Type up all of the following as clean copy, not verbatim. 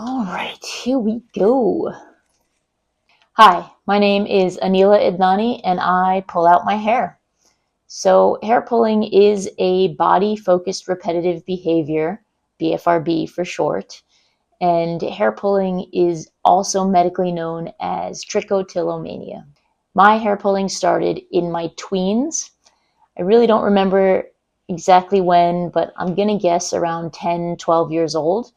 All right, here we go. Hi, my name is Anila Idnani and I pull out my hair. So, hair pulling is a body focused repetitive behavior, BFRB for short, and hair pulling is also medically known as trichotillomania. My hair pulling started in my tweens. I really don't remember exactly when, but I'm going to guess around 10, 12 years old.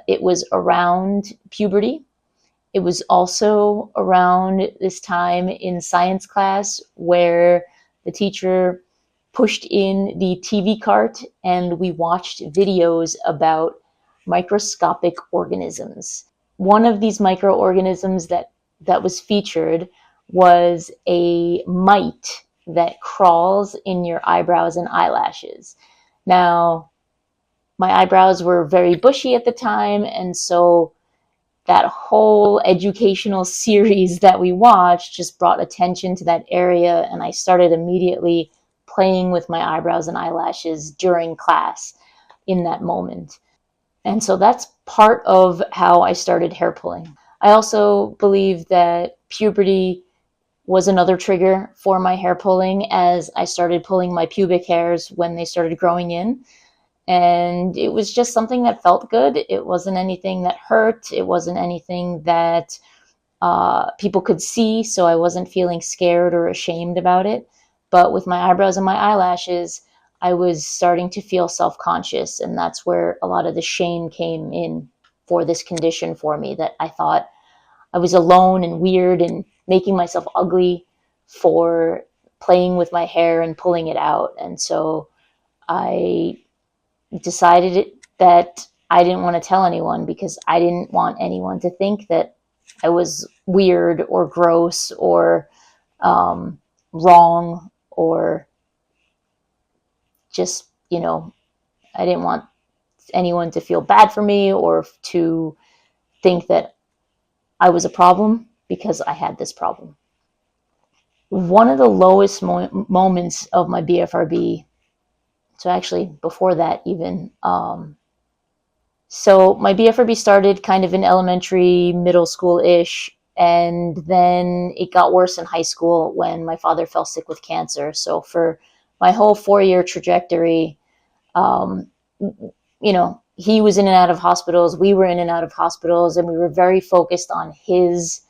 It was around puberty. It was also around this time in science class where the teacher pushed in the TV cart and we watched videos about microscopic organisms. One of these microorganisms that was featured was a mite that crawls in your eyebrows and eyelashes. Now, my eyebrows were very bushy at the time, and so that whole educational series that we watched just brought attention to that area, and I started immediately playing with my eyebrows and eyelashes during class in that moment. And so that's part of how I started hair pulling. I also believe that puberty was another trigger for my hair pulling as I started pulling my pubic hairs when they started growing in. And it was just something that felt good. It wasn't anything that hurt. It wasn't anything that people could see, so I wasn't feeling scared or ashamed about it. But with my eyebrows and my eyelashes, I was starting to feel self-conscious, and that's where a lot of the shame came in for this condition for me, that I thought I was alone and weird and making myself ugly for playing with my hair and pulling it out. And so I decided that I didn't want to tell anyone because I didn't want anyone to think that I was weird or gross or wrong, or just, I didn't want anyone to feel bad for me or to think that I was a problem because I had this problem. One of the lowest moments of my BFRB, so actually before that even, so my BFRB started kind of in elementary, middle school-ish, and then it got worse in high school when my father fell sick with cancer. So for my whole 4-year trajectory, um, he was in and out of hospitals, we were in and out of hospitals, and we were very focused on his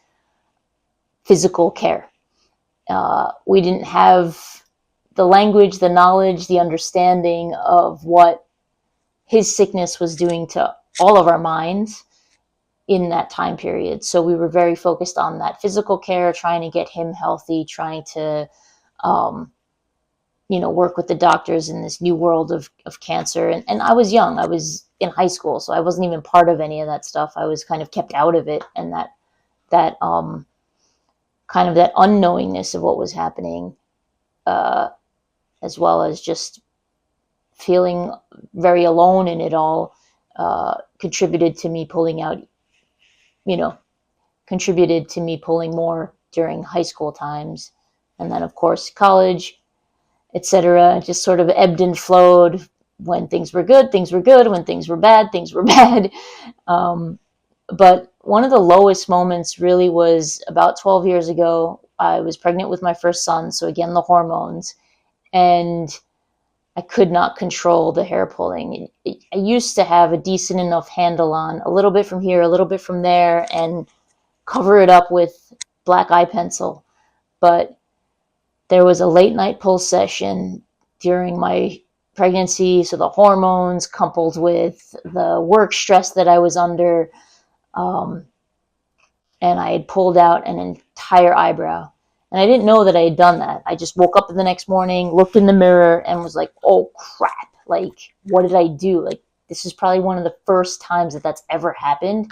physical care. We didn't have the language, the knowledge, the understanding of what his sickness was doing to all of our minds in that time period. So we were very focused on that physical care, trying to get him healthy, trying to, work with the doctors in this new world of cancer. And I was young. I was in high school, so I wasn't even part of any of that stuff. I was kind of kept out of it, and that kind of that unknowingness of what was happening, as well as just feeling very alone in it all, contributed to me pulling out, contributed to me pulling more during high school times. And then, of course, college, etc., just sort of ebbed and flowed. When things were good, things were good. When things were bad, things were bad. But one of the lowest moments really was about 12 years ago. I was pregnant with my first son. So again, the hormones. And I could not control the hair pulling. I used to have a decent enough handle on a little bit from here, a little bit from there, and cover it up with black eye pencil. But there was a late night pull session during my pregnancy, so the hormones coupled with the work stress that I was under, and I had pulled out an entire eyebrow. And I didn't know that I had done that. I just woke up the next morning, looked in the mirror, and was like, oh crap, like, what did I do? Like, this is probably one of the first times that that's ever happened.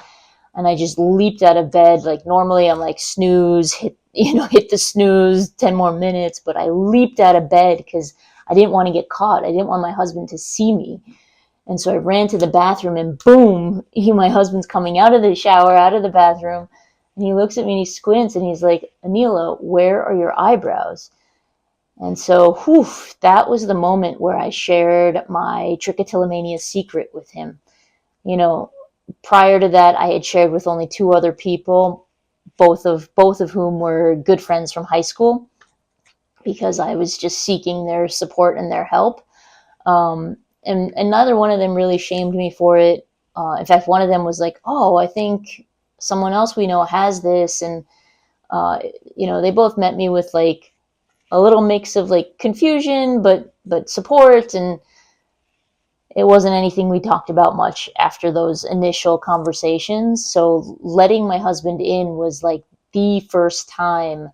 And I just leaped out of bed. Like, normally I'm like, snooze, hit the snooze, 10 more minutes. But I leaped out of bed because I didn't want to get caught. I didn't want my husband to see me. And so I ran to the bathroom, and boom, my husband's coming out of the shower, out of the bathroom. And he looks at me and he squints and he's like, Anila, where are your eyebrows? And so, that was the moment where I shared my trichotillomania secret with him. prior to that, I had shared with only two other people, both of whom were good friends from high school, because I was just seeking their support and their help. And neither one of them really shamed me for it. In fact, one of them was like, "Oh, I think someone else we know has this," and uh, they both met me with like a little mix of like confusion, but support, and it wasn't anything we talked about much after those initial conversations. So letting my husband in was like the first time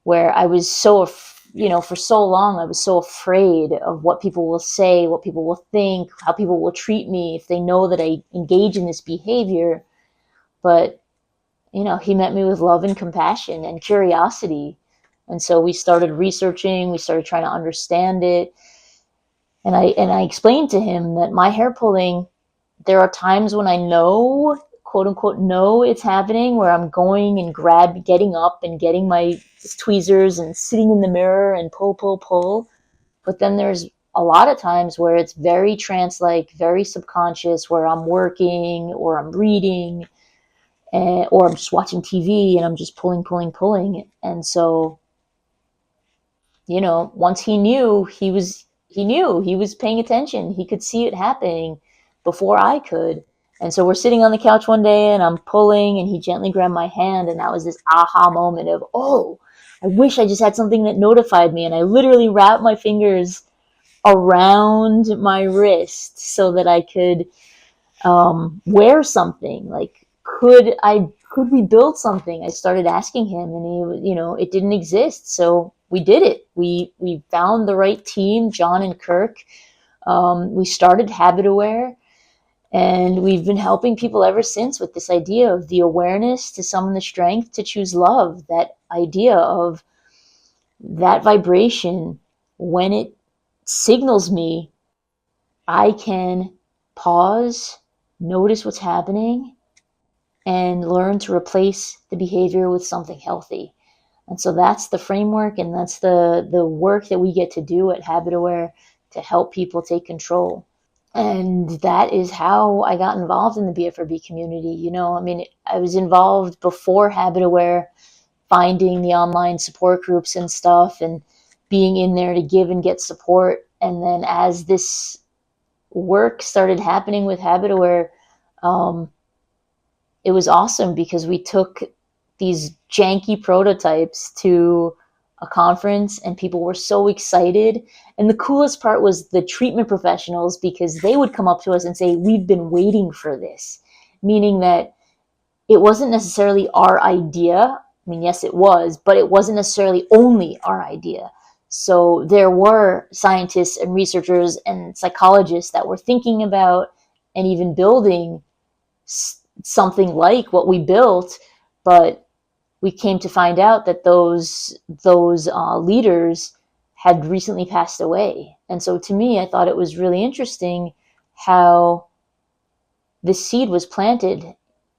where I was for so long, I was so afraid of what people will say, what people will think, how people will treat me if they know that I engage in this behavior. But, he met me with love and compassion and curiosity. And so we started researching, we started trying to understand it. And I explained to him that my hair pulling, there are times when I know, quote unquote, know it's happening, where I'm going and getting up and getting my tweezers and sitting in the mirror and pull, pull, pull. But then there's a lot of times where it's very trance-like, very subconscious, where I'm working or I'm reading, or I'm just watching TV and I'm just pulling, pulling, pulling. And so, once he was paying attention. He could see it happening before I could. And so we're sitting on the couch one day and I'm pulling and he gently grabbed my hand, and that was this aha moment of, oh, I wish I just had something that notified me. And I literally wrapped my fingers around my wrist so that I could wear something. Like, could we build something? I started asking him, and it didn't exist. So we did it. We found the right team, John and Kirk. We started HabitAware, and we've been helping people ever since with this idea of the awareness to summon the strength to choose love. That idea of that vibration, when it signals me, I can pause, notice what's happening, and learn to replace the behavior with something healthy. And so that's the framework, and that's the work that we get to do at HabitAware to help people take control. And that is how I got involved in the BFRB community. I was involved before HabitAware, finding the online support groups and stuff, and being in there to give and get support. And then as this work started happening with HabitAware, it was awesome because we took these janky prototypes to a conference and people were so excited. And the coolest part was the treatment professionals, because they would come up to us and say, we've been waiting for this, meaning that it wasn't necessarily our idea. I mean, yes, it was, but it wasn't necessarily only our idea. So there were scientists and researchers and psychologists that were thinking about and even building something like what we built, but we came to find out that those leaders had recently passed away. And so to me, I thought it was really interesting how this seed was planted.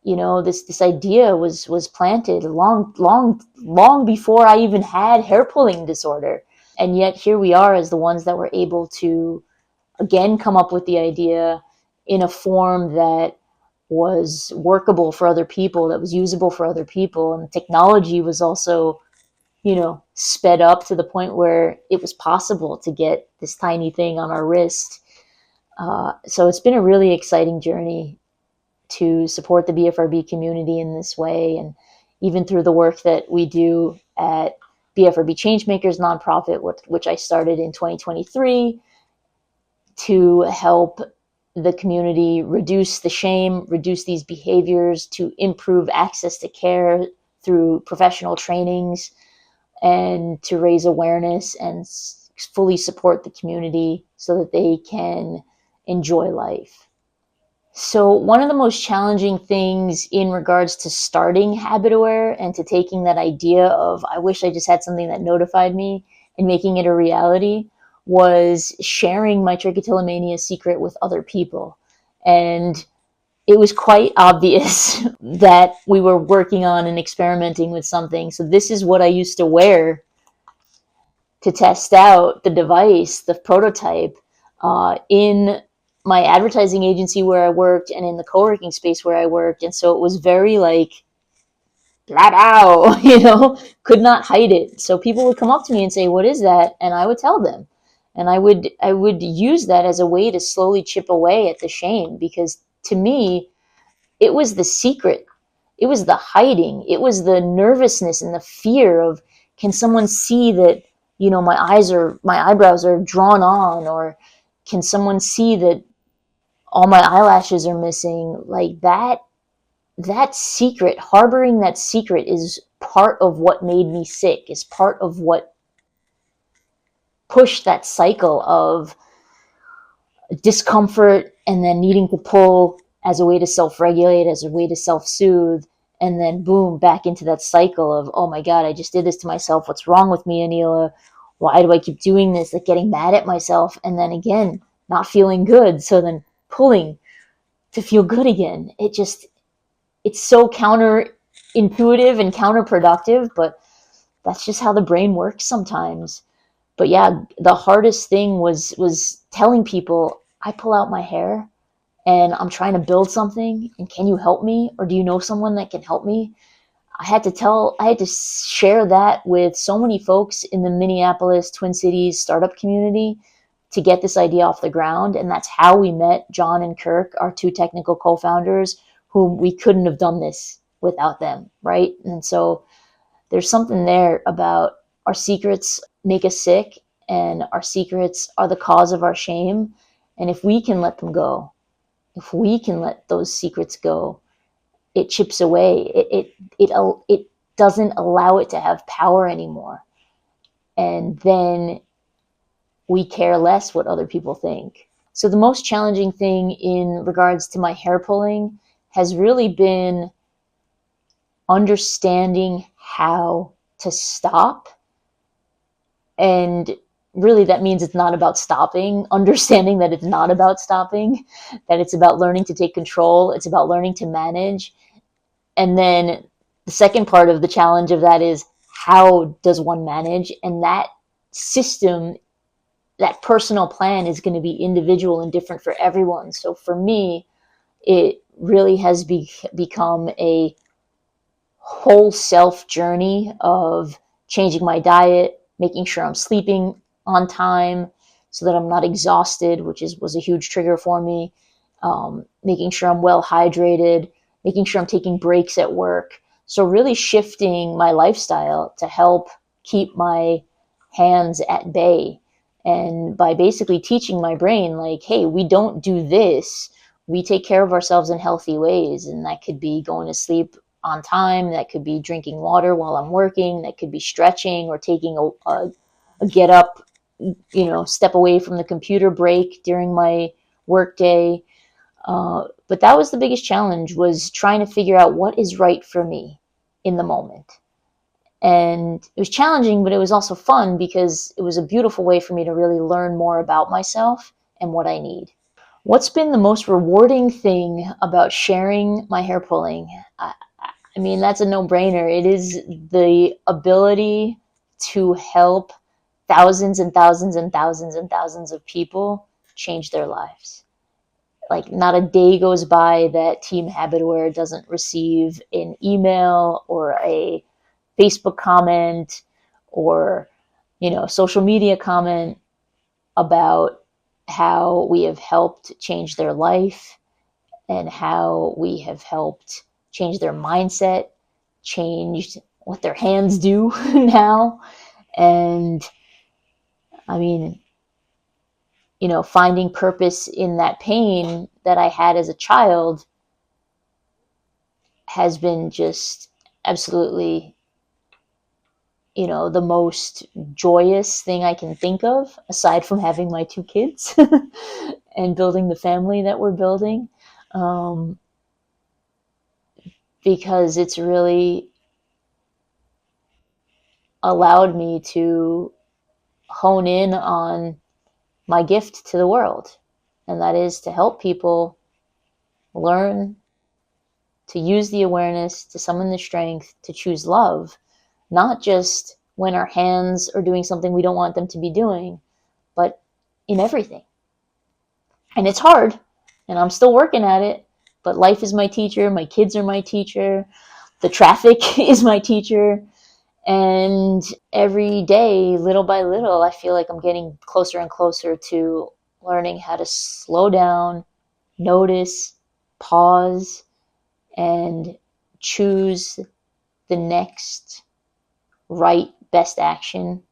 This idea was planted long before I even had hair pulling disorder. And yet here we are as the ones that were able to again come up with the idea in a form that was workable for other people, that was usable for other people. And technology was also, sped up to the point where it was possible to get this tiny thing on our wrist. So it's been a really exciting journey to support the BFRB community in this way. And even through the work that we do at BFRB Changemakers nonprofit, which I started in 2023 to help the community reduce the shame, reduce these behaviors, to improve access to care through professional trainings, and to raise awareness and fully support the community so that they can enjoy life. So one of the most challenging things in regards to starting HabitAware and to taking that idea of, I wish I just had something that notified me, and making it a reality, was sharing my trichotillomania secret with other people. And it was quite obvious that we were working on and experimenting with something. So this is what I used to wear to test out the device, the prototype, in my advertising agency where I worked and in the co-working space where I worked. And so it was very like flat out, could not hide it. So people would come up to me and say, "What is that?" And I would tell them. And I would use that as a way to slowly chip away at the shame, because to me, it was the secret. It was the hiding. It was the nervousness and the fear of, can someone see that, my eyebrows are drawn on, or can someone see that all my eyelashes are missing? Like that secret, harboring that secret, is part of what made me sick, is part of what pushed that cycle of discomfort and then needing to pull as a way to self-regulate, as a way to self-soothe, and then boom, back into that cycle of, oh my God, I just did this to myself. What's wrong with me, Anila? Why do I keep doing this? Like getting mad at myself, and then again, not feeling good. So then pulling to feel good again. It's so counterintuitive and counterproductive, but that's just how the brain works sometimes. But yeah, the hardest thing was telling people, I pull out my hair and I'm trying to build something, and can you help me, or do you know someone that can help me? I had to share that with so many folks in the Minneapolis, Twin Cities startup community to get this idea off the ground. And that's how we met John and Kirk, our two technical co-founders, whom we couldn't have done this without them, right? And so there's something there about our secrets make us sick, and our secrets are the cause of our shame. And if we can let them go, if we can let those secrets go, it chips away. It doesn't allow it to have power anymore. And then we care less what other people think. So the most challenging thing in regards to my hair pulling has really been understanding how to stop. And really, that means it's not about stopping, understanding that it's not about stopping, that it's about learning to take control. It's about learning to manage. And then the second part of the challenge of that is, how does one manage? And that system, that personal plan, is going to be individual and different for everyone. So for me, it really has become a whole self journey of changing my diet, making sure I'm sleeping on time so that I'm not exhausted, which was a huge trigger for me. Making sure I'm well hydrated, making sure I'm taking breaks at work. So really shifting my lifestyle to help keep my hands at bay. And by basically teaching my brain, like, hey, we don't do this. We take care of ourselves in healthy ways. And that could be going to sleep on time. That could be drinking water while I'm working. That could be stretching, or taking a get up, step away from the computer break during my work day. But that was the biggest challenge, was trying to figure out what is right for me in the moment. And it was challenging, but it was also fun, because it was a beautiful way for me to really learn more about myself and what I need. What's been the most rewarding thing about sharing my hair pulling? I mean, that's a no-brainer. It is the ability to help thousands and thousands and thousands and thousands of people change their lives. Like, not a day goes by that Team HabitAware doesn't receive an email or a Facebook comment or, social media comment about how we have helped change their life, and how we have helped change their mindset, changed what their hands do now. And I mean, finding purpose in that pain that I had as a child has been just absolutely, the most joyous thing I can think of, aside from having my two kids and building the family that we're building. Because it's really allowed me to hone in on my gift to the world. And that is to help people learn to use the awareness, to summon the strength, to choose love, not just when our hands are doing something we don't want them to be doing, but in everything. And it's hard, and I'm still working at it, but life is my teacher, my kids are my teacher, the traffic is my teacher, and every day, little by little, I feel like I'm getting closer and closer to learning how to slow down, notice, pause, and choose the next right best action,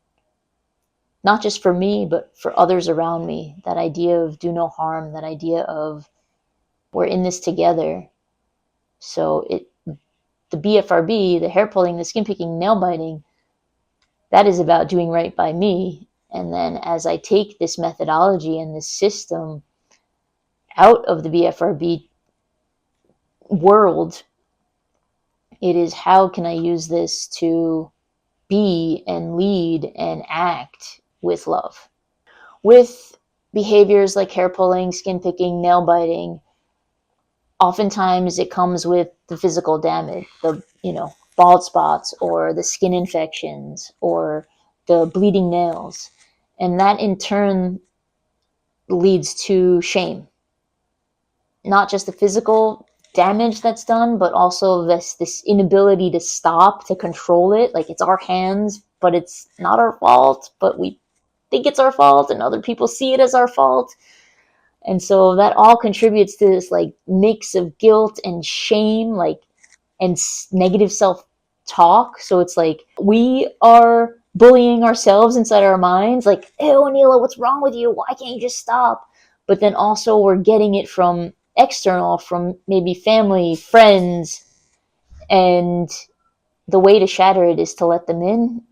not just for me, but for others around me. That idea of do no harm, that idea of we're in this together. So the BFRB, the hair pulling, the skin picking, nail biting, that is about doing right by me. And then as I take this methodology and this system out of the BFRB world, it is how can I use this to be and lead and act with love. With behaviors like hair pulling, skin picking, nail biting, oftentimes it comes with the physical damage, the, bald spots or the skin infections or the bleeding nails. And that in turn leads to shame. Not just the physical damage that's done, but also this inability to stop, to control it. Like, it's our hands, but it's not our fault, but we think it's our fault, and other people see it as our fault. And so that all contributes to this like mix of guilt and shame, like, and negative self-talk. So it's like we are bullying ourselves inside our minds, like, ew, Anila, what's wrong with you? Why can't you just stop? But then also we're getting it from external, from maybe family, friends, and the way to shatter it is to let them in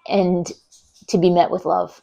and to be met with love.